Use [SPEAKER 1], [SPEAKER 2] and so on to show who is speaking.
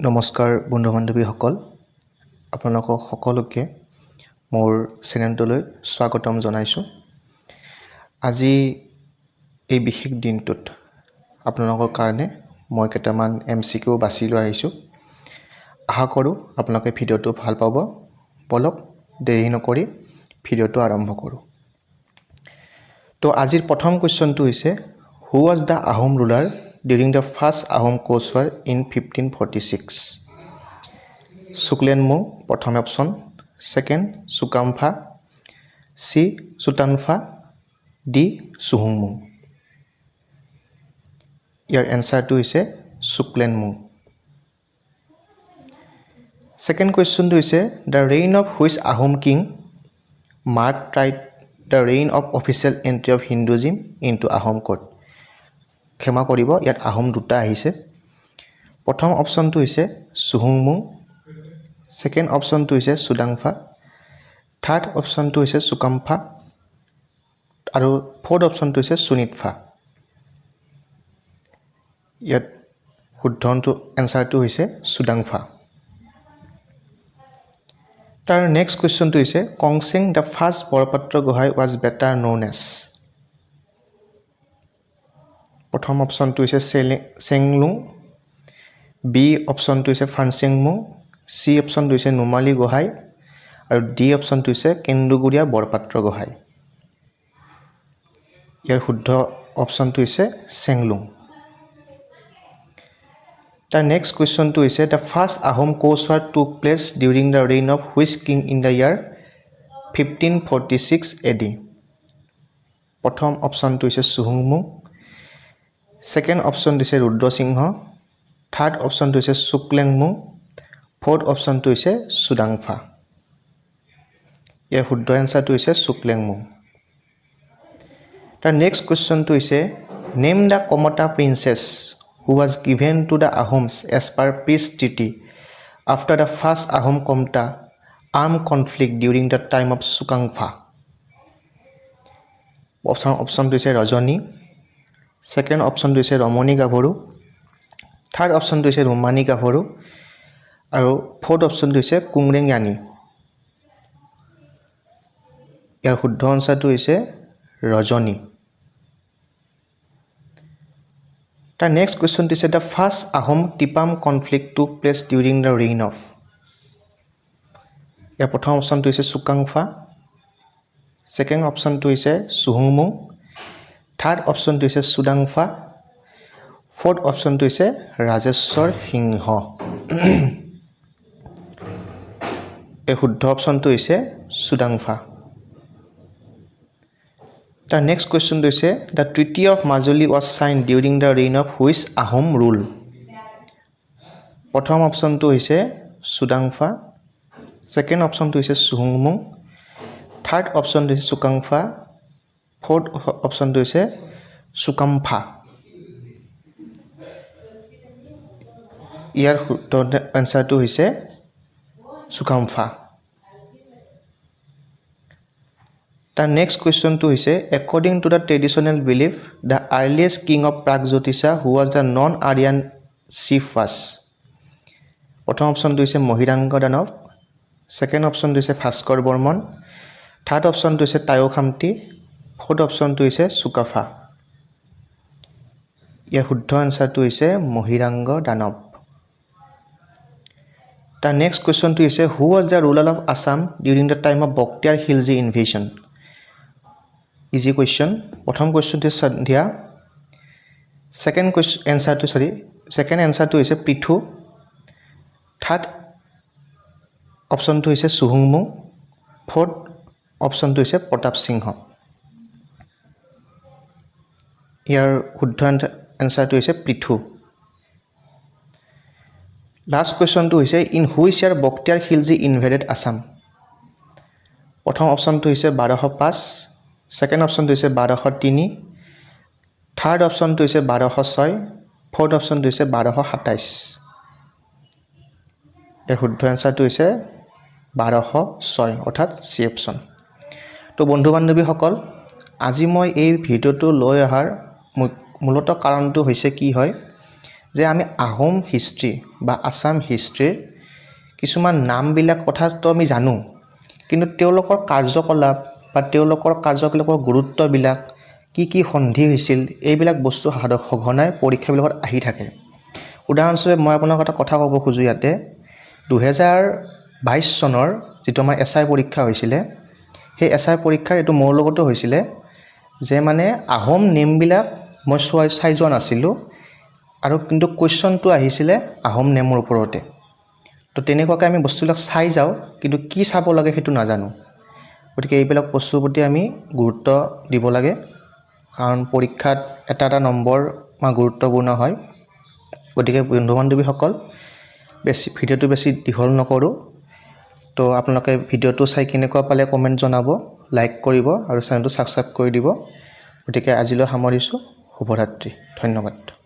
[SPEAKER 1] নমস্কাৰ বন্ধু বান্ধৱীসকল, আপোনালোকক সকলোকে মোৰ চেনেলটোলৈ স্বাগতম জনাইছোঁ। আজি এই বিশেষ দিনটোত আপোনালোকৰ কাৰণে মই কেইটামান MCQ বাছি লৈ আহিছোঁ। আশা কৰোঁ আপোনালোকে ভিডিঅ'টো ভাল পাব। বলক দেৰি নকৰি ভিডিঅ'টো আৰম্ভ কৰোঁ। তো আজিৰ প্ৰথম কুৱেশ্যনটো হৈছে, who was the Ahom ruler during the first Ahom Coast War in 1546? Suklenmung, প্ৰথম অপশ্যন, সেকেন্ড সুকামফা, সি সুতানফা, ডি সুহুংমুং। ইয়াৰ এনসাৰটো হৈছে সুকলেনমুং। সেকেন্ড কুৱেশ্যনটো হৈছে, the reign of which Ahom king marked the reign of official entry of Hinduism into Ahom court? ক্ষমা কৰিব, ইয়াত আহোম দুটা আহিছে। প্ৰথম অপশ্যনটো হৈছে সুহুংমুং, সেকেন্ড অপশ্যনটো হৈছে সুদাংফা, থাৰ্ড অপশ্যনটো হৈছে সুকামফা আৰু ফ'ৰ্থ অপশ্যনটো হৈছে সুনিতফা। ইয়াত শুদ্ধ এনসাৰটো হৈছে সুদাংফা। তাৰ নেক্সট কুৱেশ্যনটো হৈছে, Kongseng the first Borpatra Gohain was better known as. প্ৰথম অপশ্যনটো হৈছে চেংলুং, বি অপশ্যনটো হৈছে ফানচেংমুং, চি অপশ্যনটো হৈছে নুমালী গোহাঁই আৰু ডি অপশ্যনটো হৈছে কেন্দুগুৰিয়া বৰপাত্ৰ গোহাঁই। ইয়াৰ শুদ্ধ অপশ্যনটো হৈছে চেংলুং। তাৰ নেক্সট কুৱেশ্যনটো হৈছে, the first Ahom Koch war টুক place during the reign of which king in the year 1546 AD? প্ৰথম অপশ্যনটো হৈছে সুহুংমুং, সেকেন্ড অপশ্যনটো হৈছে ৰুদ্ৰসিংহ, থাৰ্ড অপশ্যনটো হৈছে সুকলেংমুং, ফ'ৰ্থ অপশ্যনটো হৈছে সুদাংফা। ইয়াৰ শুদ্ধ এনসাৰটো হৈছে সুকলেংমুং। তাৰ নেক্সট কুৱেশ্যনটো হৈছে, name the Kamata princess who was given to the Ahoms as per peace treaty after the first Ahom Komta armed conflict during the time of Sukangfa? অপশ্যনটো হৈছে ৰজনী, সেকেন্ড অপশ্যনটো হৈছে ৰমণী গাভৰু, থাৰ্ড অপশ্যনটো হৈছে ৰুমানী গাভৰু আৰু ফ'ৰ্থ অপশ্যনটো হৈছে কুংৰেং য়ানী। ইয়াৰ শুদ্ধ এনসাৰটো হৈছে ৰজনী। তাৰ নেক্সট কুৱেশ্যনটো হৈছে, the first Ahom Tipam conflict took place during the reign of. ইয়াৰ প্ৰথম অপশ্যনটো হৈছে চুকাংফা, সেকেন্ড অপশ্যনটো হৈছে সুহুংমুং, থাৰ্ড অপশ্যনটো হৈছে সুদাংফা, ফ'ৰ্থ অপশ্যনটো হৈছে ৰাজেশ্বৰ সিংহ। এই শুদ্ধ অপশ্যনটো হৈছে সুদাংফা। তাৰ নেক্সট কুৱেশ্যনটো হৈছে, the treaty of Majuli was sign during the reign of which Ahom rule? প্ৰথম অপশ্যনটো হৈছে সুদাংফা, সেকেন্ড অপশ্যনটো হৈছে সুহুংমুং, থাৰ্ড অপশ্যনটো হৈছে সুকাংফা, ফ'ৰ্থ অপশ্যনটো হৈছে সুকামফা। ইয়াৰ শুদ্ধ এনসাৰটো হৈছে সুকামফা। তাৰ নেক্সট কুৱেশ্যনটো হৈছে, according to the traditional belief the earliest king of Pragjyotisha who was the non Aryan chief was? প্ৰথম অপশ্যনটো হৈছে মহিৰাংগ দানৱ, সেকেন্ড অপশ্যনটো হৈছে ভাস্কৰ বৰ্মন, থাৰ্ড অপশ্যনটো হৈছে তায়ো খামতি, ফ'ৰ্থ অপশ্যনটো হৈছে চুকাফা। ইয়াৰ শুদ্ধ এনসাৰটো হৈছে মহিৰাংগ দানৱ। তাৰ নেক্সট কুৱেশ্যনটো হৈছে, who was the ruler of Assam during the time of Bakhtiyar Khilji invasion? Easy question. প্ৰথম কুৱেশ্যনটো সন্ধিয়া, সেকেন্ড এনসাৰটো হৈছে পৃথু, থাৰ্ড অপশ্যনটো হৈছে সুহুংমুং, ফ'ৰ্থ অপশ্যনটো হৈছে প্ৰতাপ সিংহ। ইয়াৰ শুদ্ধ এনসাৰটো হৈছে পৃথু। লাষ্ট কুৱেশ্যনটো হৈছে, in which year Bakhtiyar Khilji invaded Assam? প্ৰথম অপশ্যনটো হৈছে 1205, সেকেন্ড অপশ্যনটো হৈছে 1203, থাৰ্ড অপশ্যনটো হৈছে 1206, ফ'ৰ্থ অপশ্যনটো হৈছে 1227। ইয়াৰ শুদ্ধ এনসাৰটো হৈছে 1206 অৰ্থাৎ চি অপশ্যন। তো বন্ধু বান্ধৱীসকল, আজি মই এই ভিডিঅ'টো লৈ অহাৰ মূলত কাৰণটো হৈছে কি হয় যে আমি আহোম হিষ্ট্ৰী বা আছাম হিষ্ট্ৰীৰ কিছুমান নামবিলাক কথাটো আমি জানো, কিন্তু তেওঁলোকৰ কাৰ্যকলাপ বা তেওঁলোকৰ কাৰ্যকলাপৰ গুৰুত্ববিলাক কি সন্ধি হৈছিল এইবিলাক বস্তু সঘনাই পৰীক্ষাবিলাকত আহি থাকে। উদাহৰণস্বৰূপে মই আপোনাক এটা কথা ক'ব খোজোঁ ইয়াতে, 2022 চনৰ যিটো আমাৰ SI পৰীক্ষা হৈছিলে, সেই SI পৰীক্ষাৰ এইটো মোৰ লগতো হৈছিলে যে মানে আহোম নেমবিলাক মই চাই যোৱা নাছিলোঁ, আৰু কিন্তু কুৱেশ্যনটো আহিছিলে আহোম নেমৰ ওপৰতে। তো তেনেকুৱাকৈ আমি বস্তুবিলাক চাই যাওঁ, কিন্তু কি চাব লাগে সেইটো নাজানো। গতিকে এইবিলাক বস্তুৰ প্ৰতি আমি গুৰুত্ব দিব লাগে, কাৰণ পৰীক্ষাত এটা নম্বৰ গুৰুত্বপূৰ্ণ হয়। গতিকে বন্ধু বান্ধৱীসকল, ভিডিঅ'টো বেছি দীঘল নকৰোঁ। তো আপোনালোকে ভিডিঅ'টো চাই কেনেকুৱা পালে কমেণ্ট জনাব, লাইক কৰিব আৰু চেনেলটো ছাবস্ক্ৰাইব কৰি দিব। গতিকে আজিলৈ সামৰিছোঁ। শুভৰাত্ৰি, ধন্যবাদ।